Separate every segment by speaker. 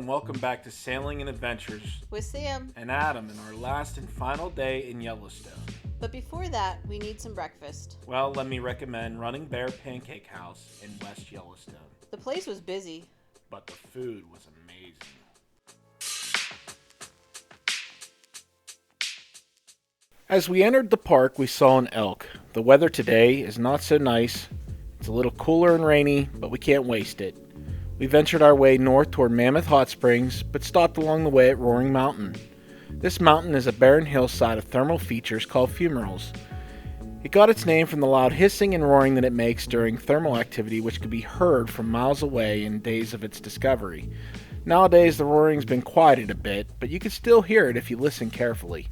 Speaker 1: and welcome back to Sailing and Adventures
Speaker 2: with Sam.
Speaker 1: and Adam in our last and final day in Yellowstone.
Speaker 2: But before that, we need some breakfast.
Speaker 1: Well, let me recommend Running Bear Pancake House in West Yellowstone.
Speaker 2: The place was busy.
Speaker 1: But the food was amazing. As we entered the park, we saw an elk. The weather today is not so nice. It's a little cooler and rainy, but we can't waste it. We ventured our way north toward Mammoth Hot Springs, but stopped along the way at Roaring Mountain. This mountain is a barren hillside of thermal features called fumaroles. It got its name from the loud hissing and roaring that it makes during thermal activity, which could be heard from miles away in days of its discovery. Nowadays, the roaring's been quieted a bit, but you can still hear it if you listen carefully.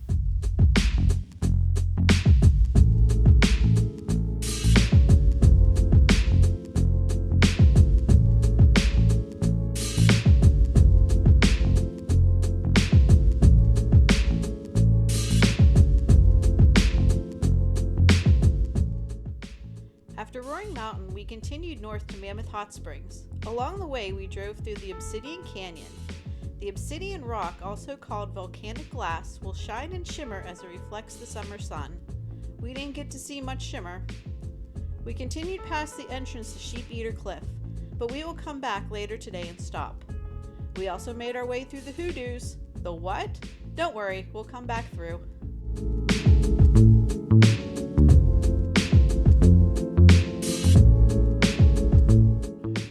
Speaker 2: After Roaring Mountain, we continued north to Mammoth Hot Springs. Along the way, we drove through the Obsidian Canyon. The obsidian rock, also called volcanic glass, will shine and shimmer as it reflects the summer sun. We didn't get to see much shimmer. We continued past the entrance to Sheep Eater Cliff, but we will come back later today and stop. We also made our way through the Hoodoos. The what? Don't worry, we'll come back through.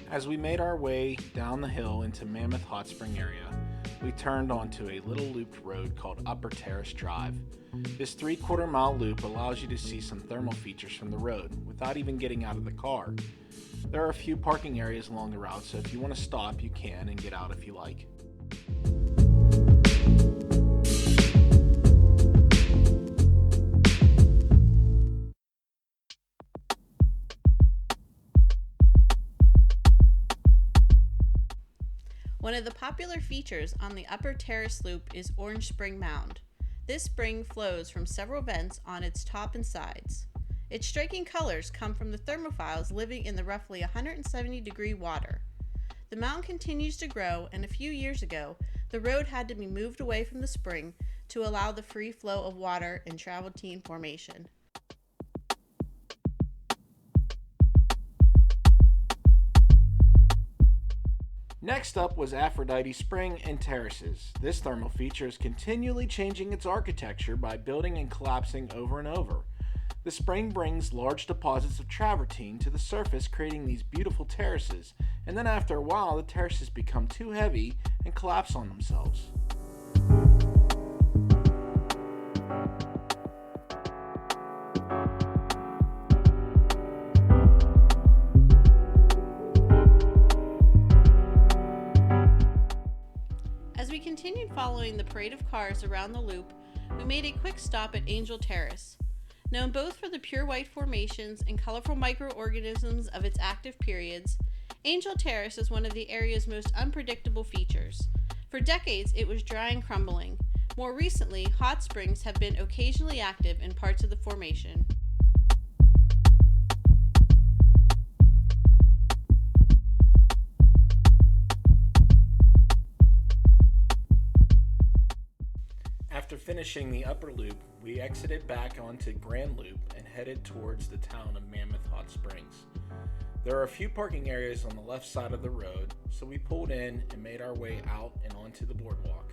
Speaker 1: As we made our way down the hill into Mammoth Hot Spring area, we turned onto a little looped road called Upper Terrace Drive. This 3/4-mile loop allows you to see some thermal features from the road without even getting out of the car. There are a few parking areas along the route, so if you want to stop, you can and get out if you like.
Speaker 2: One of the popular features on the Upper Terrace Loop is Orange Spring Mound. This spring flows from several vents on its top and sides. Its striking colors come from the thermophiles living in the roughly 170-degree water. The mound continues to grow, and a few years ago, the road had to be moved away from the spring to allow the free flow of water and travertine formation.
Speaker 1: Next up was Aphrodite Spring and Terraces. This thermal feature is continually changing its architecture by building and collapsing over and over. The spring brings large deposits of travertine to the surface, creating these beautiful terraces, and then after a while the terraces become too heavy and collapse on themselves.
Speaker 2: As we continued following the parade of cars around the loop, we made a quick stop at Angel Terrace. Known both for the pure white formations and colorful microorganisms of its active periods, Angel Terrace is one of the area's most unpredictable features. For decades, it was dry and crumbling. More recently, hot springs have been occasionally active in parts of the formation.
Speaker 1: After finishing the upper loop, we exited back onto Grand Loop and headed towards the town of Mammoth Hot Springs. There are a few parking areas on the left side of the road, so we pulled in and made our way out and onto the boardwalk.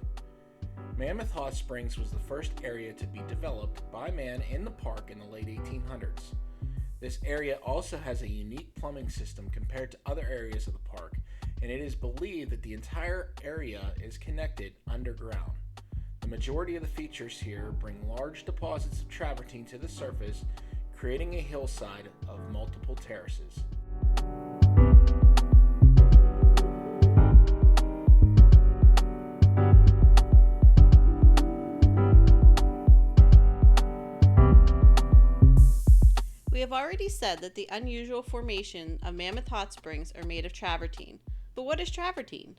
Speaker 1: Mammoth Hot Springs was the first area to be developed by man in the park in the late 1800s. This area also has a unique plumbing system compared to other areas of the park, and it is believed that the entire area is connected underground. The majority of the features here bring large deposits of travertine to the surface, creating a hillside of multiple terraces.
Speaker 2: We have already said that the unusual formation of Mammoth Hot Springs are made of travertine. But what is travertine?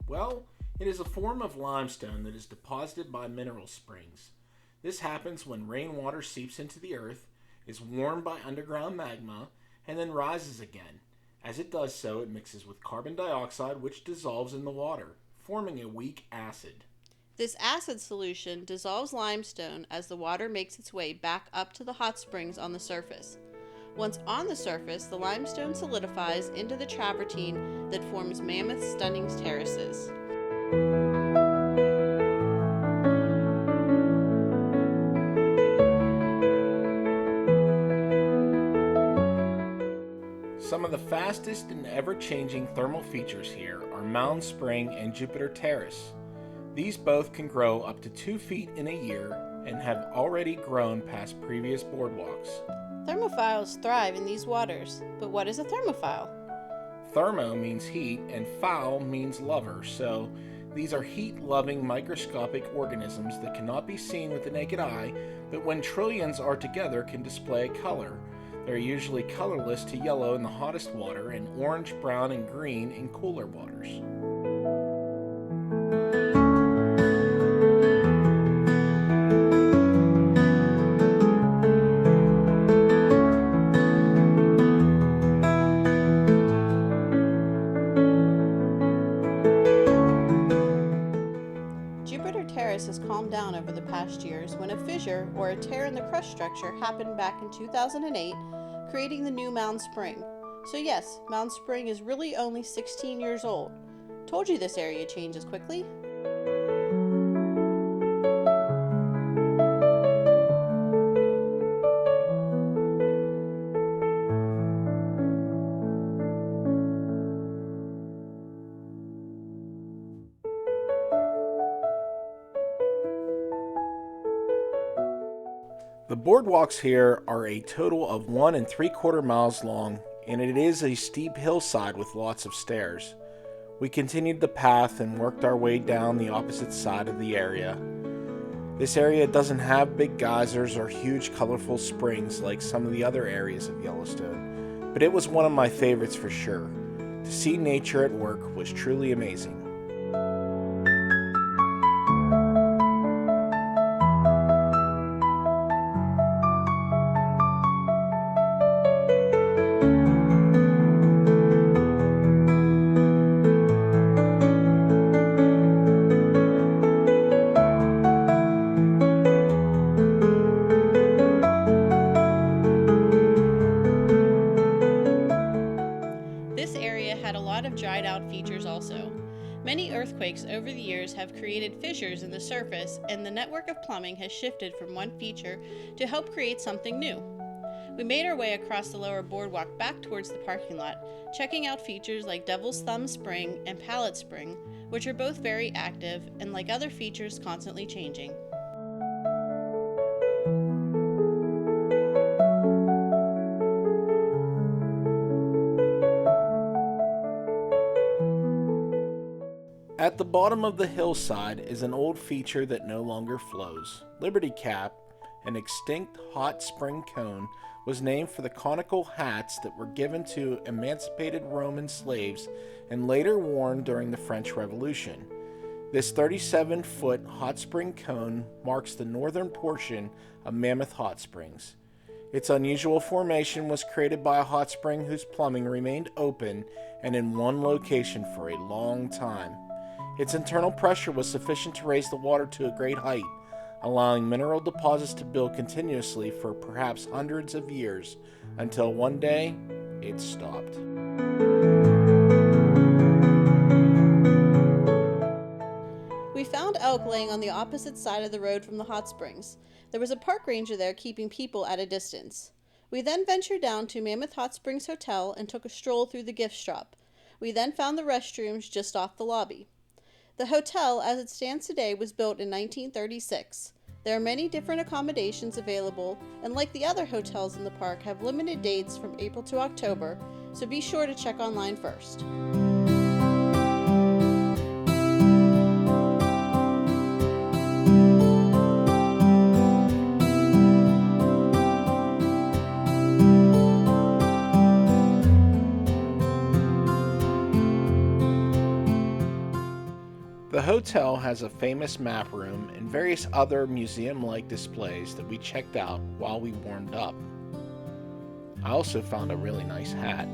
Speaker 1: Well, it is a form of limestone that is deposited by mineral springs. This happens when rainwater seeps into the earth, is warmed by underground magma, and then rises again. As it does so, it mixes with carbon dioxide, which dissolves in the water, forming a weak acid.
Speaker 2: This acid solution dissolves limestone as the water makes its way back up to the hot springs on the surface. Once on the surface, the limestone solidifies into the travertine that forms Mammoth Stunning terraces.
Speaker 1: Some of the fastest and ever-changing thermal features here are Mound Spring and Jupiter Terrace. These both can grow up to 2 feet in a year and have already grown past previous boardwalks.
Speaker 2: Thermophiles thrive in these waters, but what is a thermophile?
Speaker 1: Thermo means heat and phile means lover, so these are heat-loving microscopic organisms that cannot be seen with the naked eye, but when trillions are together can display color. They're usually colorless to yellow in the hottest water and orange, brown, and green in cooler waters.
Speaker 2: Jupiter Terrace has calmed down over the past years when a fissure or a tear in the crust structure happened back in 2008, creating the new Mound Spring. So yes, Mound Spring is really only 16 years old. Told you this area changes quickly.
Speaker 1: The boardwalks here are a total of 1 3/4 miles long, and it is a steep hillside with lots of stairs. We continued the path and worked our way down the opposite side of the area. This area doesn't have big geysers or huge colorful springs like some of the other areas of Yellowstone, but it was one of my favorites for sure. To see nature at work was truly amazing.
Speaker 2: Dried out features also. Many earthquakes over the years have created fissures in the surface, and the network of plumbing has shifted from one feature to help create something new. We made our way across the lower boardwalk back towards the parking lot, checking out features like Devil's Thumb Spring and Pallet Spring, which are both very active and, like other features, constantly changing.
Speaker 1: At the bottom of the hillside is an old feature that no longer flows. Liberty Cap, an extinct hot spring cone, was named for the conical hats that were given to emancipated Roman slaves and later worn during the French Revolution. This 37-foot hot spring cone marks the northern portion of Mammoth Hot Springs. Its unusual formation was created by a hot spring whose plumbing remained open and in one location for a long time. Its internal pressure was sufficient to raise the water to a great height, allowing mineral deposits to build continuously for perhaps hundreds of years, until one day, it stopped.
Speaker 2: We found elk laying on the opposite side of the road from the hot springs. There was a park ranger there keeping people at a distance. We then ventured down to Mammoth Hot Springs Hotel and took a stroll through the gift shop. We then found the restrooms just off the lobby. The hotel, as it stands today, was built in 1936. There are many different accommodations available, and like the other hotels in the park, have limited dates from April to October, so be sure to check online first.
Speaker 1: The hotel has a famous map room and various other museum-like displays that we checked out while we warmed up. I also found a really nice hat.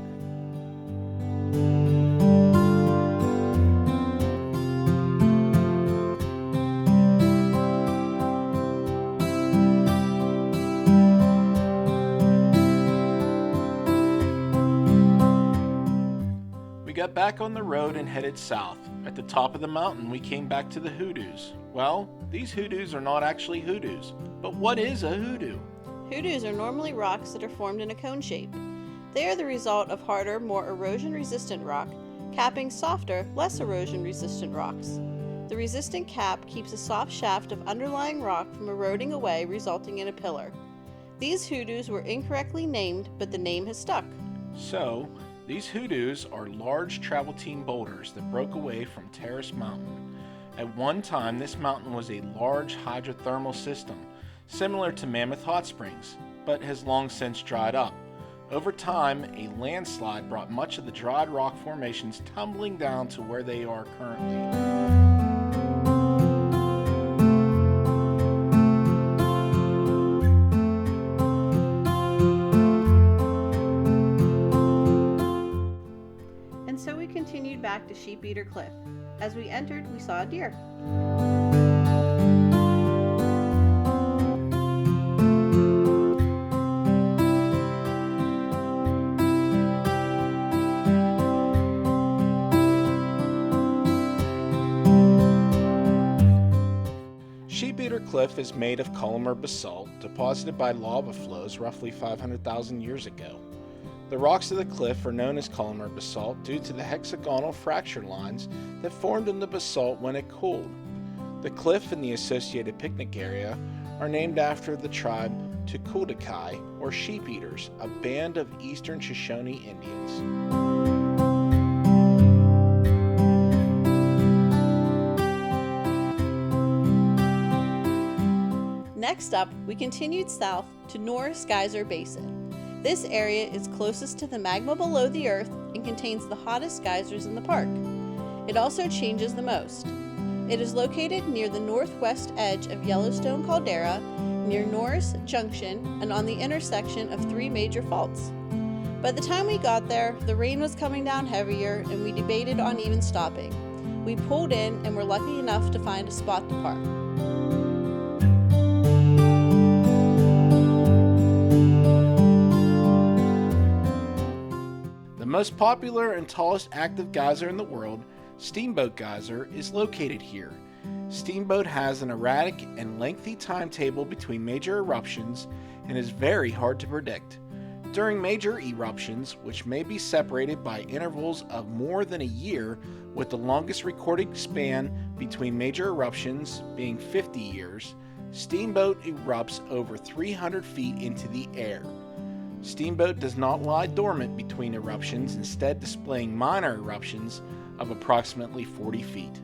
Speaker 1: back on the road and headed south. At the top of the mountain, we came back to the Hoodoos. Well, these hoodoos are not actually hoodoos, but what is a hoodoo?
Speaker 2: Hoodoos are normally rocks that are formed in a cone shape. They are the result of harder, more erosion-resistant rock, capping softer, less erosion-resistant rocks. The resistant cap keeps a soft shaft of underlying rock from eroding away, resulting in a pillar. These hoodoos were incorrectly named, but the name has stuck.
Speaker 1: So, these hoodoos are large travertine boulders that broke away from Terrace Mountain. At one time, this mountain was a large hydrothermal system, similar to Mammoth Hot Springs, but has long since dried up. Over time, a landslide brought much of the dried rock formations tumbling down to where they are currently.
Speaker 2: And so we continued back to Sheep Eater Cliff. As we entered, we saw a deer.
Speaker 1: Sheep Eater Cliff is made of columnar basalt deposited by lava flows roughly 500,000 years ago. The rocks of the cliff are known as columnar basalt due to the hexagonal fracture lines that formed in the basalt when it cooled. The cliff and the associated picnic area are named after the tribe Tukuldakai, or sheep eaters, a band of eastern Shoshone Indians.
Speaker 2: Next up, we continued south to Norris Geyser Basin. This area is closest to the magma below the earth and contains the hottest geysers in the park. It also changes the most. It is located near the northwest edge of Yellowstone Caldera, near Norris Junction, and on the intersection of three major faults. By the time we got there, the rain was coming down heavier and we debated on even stopping. We pulled in and were lucky enough to find a spot to park.
Speaker 1: The most popular and tallest active geyser in the world, Steamboat Geyser, is located here. Steamboat has an erratic and lengthy timetable between major eruptions and is very hard to predict. During major eruptions, which may be separated by intervals of more than a year, with the longest recorded span between major eruptions being 50 years, Steamboat erupts over 300 feet into the air. Steamboat does not lie dormant between eruptions, instead displaying minor eruptions of approximately 40 feet.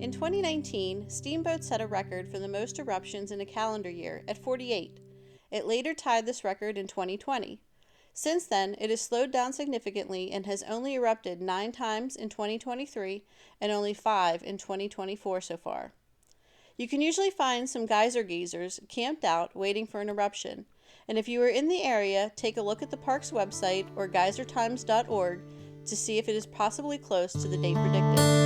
Speaker 2: In 2019, Steamboat set a record for the most eruptions in a calendar year at 48. It later tied this record in 2020. Since then, it has slowed down significantly and has only erupted 9 times in 2023 and only 5 in 2024 so far. You can usually find some geyser geezers camped out waiting for an eruption, and if you are in the area, take a look at the park's website or geysertimes.org to see if it is possibly close to the date predicted.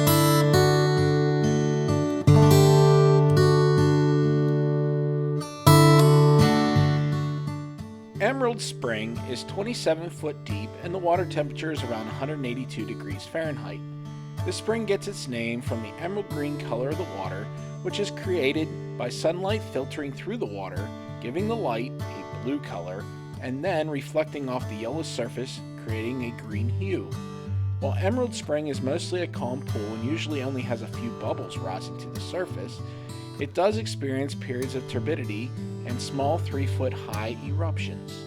Speaker 1: Emerald Spring is 27 foot deep and the water temperature is around 182 degrees Fahrenheit. The spring gets its name from the emerald green color of the water, which is created by sunlight filtering through the water, giving the light a blue color, and then reflecting off the yellow surface, creating a green hue. While Emerald Spring is mostly a calm pool and usually only has a few bubbles rising to the surface, it does experience periods of turbidity and small 3-foot high eruptions.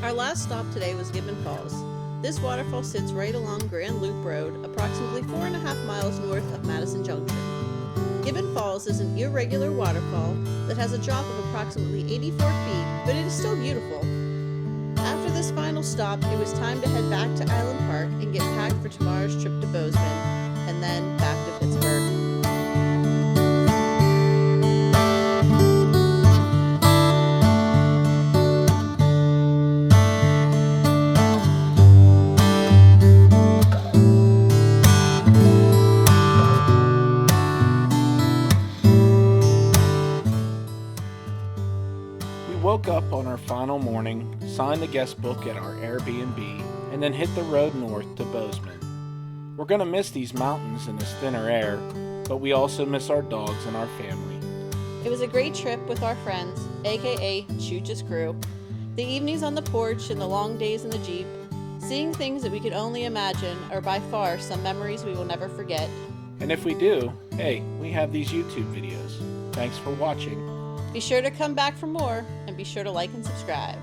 Speaker 2: Our last stop today was Gibbon Falls. This waterfall sits right along Grand Loop Road, approximately 4.5 miles north of Madison Junction. Gibbon Falls is an irregular waterfall that has a drop of approximately 84 feet, but it is still beautiful. After this final stop, it was time to head back to Island Park and get packed for tomorrow's trip to Bozeman, and then back to Pittsburgh.
Speaker 1: final morning, sign the guest book at our Airbnb, and then hit the road north to Bozeman. We're going to miss these mountains and this thinner air, but we also miss our dogs and our family.
Speaker 2: It was a great trip with our friends, aka Chooch's crew. The evenings on the porch and the long days in the Jeep, seeing things that we could only imagine, are by far some memories we will never forget.
Speaker 1: And if we do, hey, we have these YouTube videos. Thanks for watching.
Speaker 2: Be sure to come back for more, and be sure to like and subscribe.